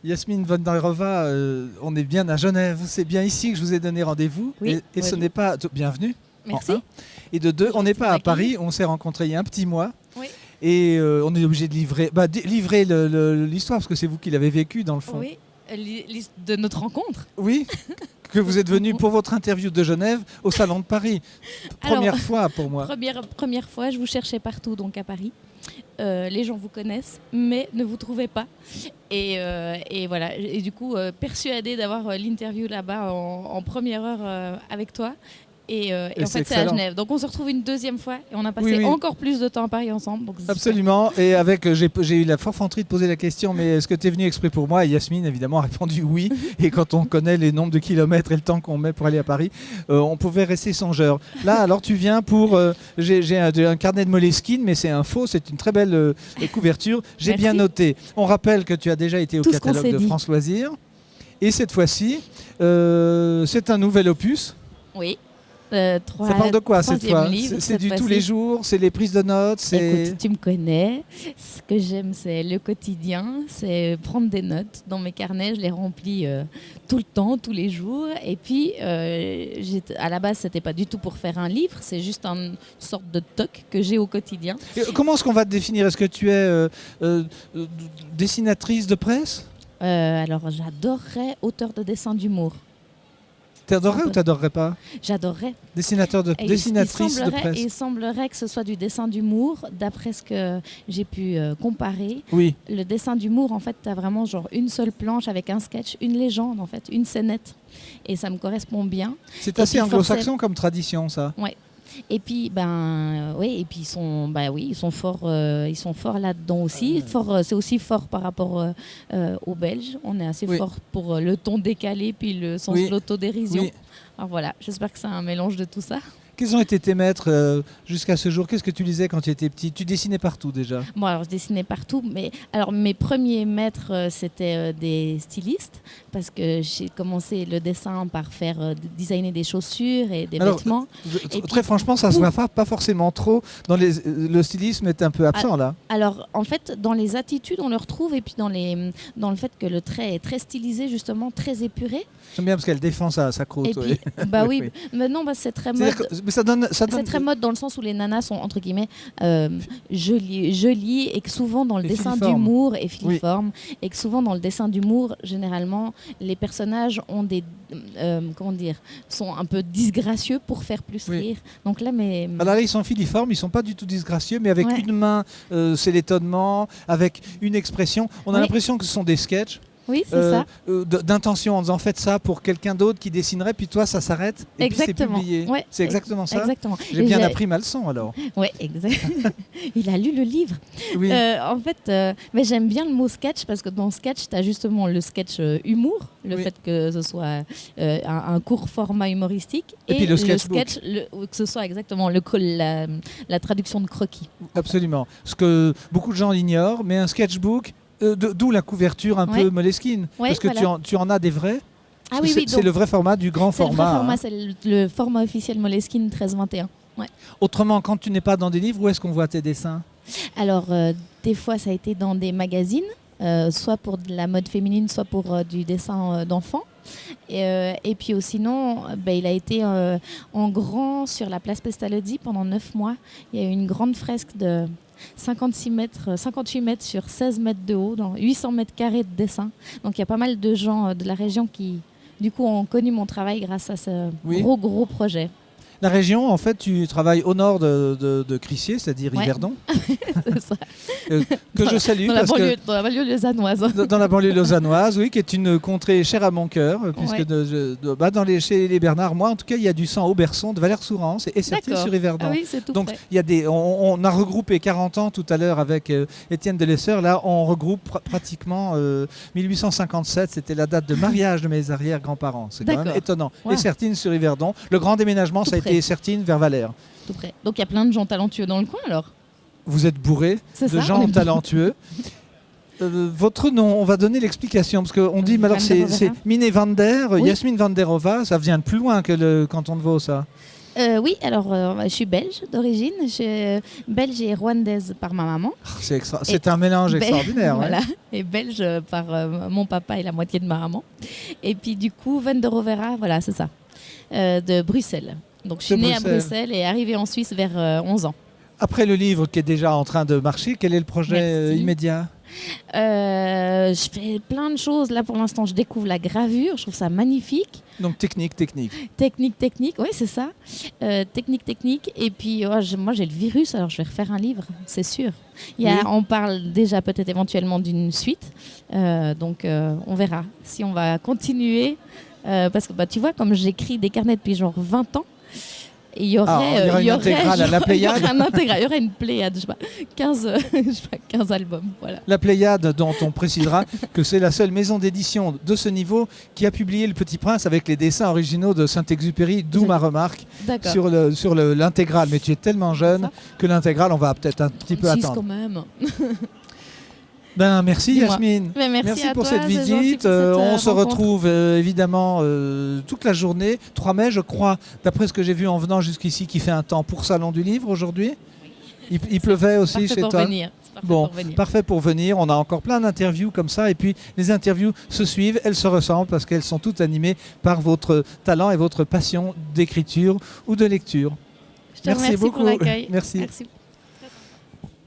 Yasmine Vanderova, on est bien à Genève. C'est bien ici que je vous ai donné rendez-vous. Oui, et ce n'est pas... Bienvenue. Merci. Et de deux, on n'est pas à Paris. On s'est rencontrés il y a un petit mois. Oui. Et on est obligé de livrer l'histoire, parce que c'est vous qui l'avez vécu dans le fond. Oui, de notre rencontre. Oui, que vous êtes venu pour votre interview de Genève au Salon de Paris. Première fois pour moi. Première fois, je vous cherchais partout, donc à Paris. Les gens vous connaissent, mais ne vous trouvez pas. Et voilà. Et du coup, persuadée d'avoir l'interview là-bas en première heure avec toi. Et en fait, c'est à Genève. Donc, on se retrouve une deuxième fois et on a passé encore plus de temps à Paris ensemble. Donc absolument. Et j'ai eu la forfanterie de poser la question, mais est-ce que tu es venu exprès pour moi? Et Yasmine, évidemment, a répondu oui. Et quand on connaît les nombres de kilomètres et le temps qu'on met pour aller à Paris, on pouvait rester songeur. Là, alors, tu viens pour... j'ai un carnet de Moleskine, mais c'est un faux. C'est une très belle couverture. J'ai bien noté. On rappelle que tu as déjà été au catalogue de France Loisirs. Et cette fois-ci, c'est un nouvel opus. Oui. Ça parle de quoi cette fois? C'est du tous les jours, c'est les prises de notes. Écoute, tu me connais. Ce que j'aime, c'est le quotidien, c'est prendre des notes dans mes carnets. Je les remplis tout le temps, tous les jours. Et puis, à la base, c'était pas du tout pour faire un livre. C'est juste une sorte de toc que j'ai au quotidien. Et comment est-ce qu'on va te définir? Est-ce que tu es dessinatrice de presse? Alors, j'adorerais auteur de dessin d'humour. T'adorerais ou t'adorerais pas? J'adorerais. Dessinatrice de presse. Il semblerait que ce soit du dessin d'humour, d'après ce que j'ai pu comparer. Oui. Le dessin d'humour, en fait, t'as vraiment genre une seule planche avec un sketch, une légende, en fait, une scénette. Et ça me correspond bien. C'est assez anglo-saxon comme tradition, ça. Ouais. Et puis, ils sont forts là-dedans aussi. C'est aussi fort par rapport aux Belges. On est assez fort pour le ton décalé, puis le sens de l'autodérision. Oui. Alors voilà, j'espère que c'est un mélange de tout ça. Quels ont été tes maîtres jusqu'à ce jour? Qu'est-ce que tu lisais quand tu étais petit? Tu dessinais partout déjà? Bon, alors je dessinais partout, mais alors mes premiers maîtres c'était des stylistes, parce que j'ai commencé le dessin par faire designer des chaussures et des vêtements. Très franchement, ça se voit pas forcément trop. Le stylisme est un peu absent là. Alors en fait, dans les attitudes, on le retrouve, et puis dans le fait que le trait est très stylisé, justement, très épuré. J'aime bien parce qu'elle défend sa croûte. Et puis, oui. Mais non, c'est très mode. Mais ça donne... C'est très mode dans le sens où les nanas sont, entre guillemets, jolies, et que souvent dans le dessin d'humour, et filiformes, et que souvent dans le dessin d'humour, généralement, les personnages ont sont un peu disgracieux pour faire plus rire. Donc là, alors ils sont filiformes, ils sont pas du tout disgracieux, mais avec une main, c'est l'étonnement, avec une expression. On a l'impression que ce sont des sketchs. Oui, c'est ça. D'intention, en disant faites ça pour quelqu'un d'autre qui dessinerait, puis toi ça s'arrête et puis c'est publié. Ouais, c'est exactement ça. Exactement. J'ai bien appris ma leçon alors. Oui, exactement. Il a lu le livre. Oui. En fait, mais j'aime bien le mot sketch, parce que dans le sketch, tu as justement le sketch humour, le fait que ce soit un court format humoristique, et puis le sketch, que ce soit exactement la traduction de croquis. Absolument. Ce que beaucoup de gens ignorent, mais un sketchbook, d'où la couverture un peu Moleskine, parce que tu en as des vrais. Ah oui, c'est le vrai format du grand format. C'est le vrai format, c'est le format officiel Moleskine 1321. Ouais. Autrement, quand tu n'es pas dans des livres, où est-ce qu'on voit tes dessins? Alors, des fois, ça a été dans des magazines, soit pour de la mode féminine, soit pour du dessin d'enfants. Et puis sinon, il a été en grand sur la place Pestalozzi pendant 9 mois. Il y a eu une grande fresque de 58 mètres sur 16 mètres de haut, dans 800 mètres carrés de dessin. Donc il y a pas mal de gens de la région qui, du coup, ont connu mon travail grâce à ce gros projet. La région, en fait, tu travailles au nord de Crissier, c'est-à-dire Yverdon. C'est ça. Que je salue. Dans la banlieue lausannoise. Dans la banlieue lausannoise, oui, qui est une contrée chère à mon cœur, puisque chez les Bernards, moi, en tout cas, il y a du sang au Berçon, de Valère-Sourance et Sertines-sur-Yverdon. Ah oui, c'est tout donc, près. on a regroupé 40 ans tout à l'heure avec Étienne Delesseur. Là, on regroupe pratiquement 1857. C'était la date de mariage de mes arrière-grands-parents. C'est quand même étonnant. Ouais. Et Sertines-sur-Yverdon. Le grand déménagement, ça a été Sertines vers Valère. Tout près. Donc il y a plein de gens talentueux dans le coin alors. Vous êtes bourré de gens talentueux. Votre nom, on va donner l'explication, parce qu'on dit, mais alors c'est Mine Vander, Yasmine Vanderova, ça vient de plus loin que le canton de Vaud, ça. Oui, alors je suis belge d'origine, belge et rwandaise par ma maman. C'est un mélange extraordinaire. Voilà, et belge par mon papa et la moitié de ma maman. Et puis du coup, Van der Rovera, voilà, c'est ça, de Bruxelles. Donc je suis née à Bruxelles et arrivée en Suisse vers 11 ans. Après le livre qui est déjà en train de marcher, quel est le projet immédiat ? Je fais plein de choses. Là, pour l'instant, je découvre la gravure. Je trouve ça magnifique. Donc, technique. Oui, c'est ça. Technique. Et puis, moi, j'ai le virus, alors je vais refaire un livre, c'est sûr. On parle déjà peut-être éventuellement d'une suite. Donc, on verra si on va continuer. Parce que, tu vois, comme j'écris des carnets depuis genre 20 ans, il y aurait une intégrale à la Pléiade. Il y aurait une Pléiade, 15 albums. Voilà. La Pléiade, dont on précisera que c'est la seule maison d'édition de ce niveau qui a publié Le Petit Prince avec les dessins originaux de Saint-Exupéry, d'où ma remarque sur l'intégrale. Mais tu es tellement jeune que l'intégrale, on va peut-être un petit peu attendre. Quand même. Merci Yasmine. Merci pour toi, cette visite. On se retrouve évidemment toute la journée. 3 mai, je crois, d'après ce que j'ai vu en venant jusqu'ici, qui fait un temps pour Salon du Livre aujourd'hui. Il pleuvait aussi chez toi. Parfait pour venir. On a encore plein d'interviews comme ça. Et puis les interviews se suivent, elles se ressemblent parce qu'elles sont toutes animées par votre talent et votre passion d'écriture ou de lecture. Je te remercie beaucoup. Pour l'accueil. Merci.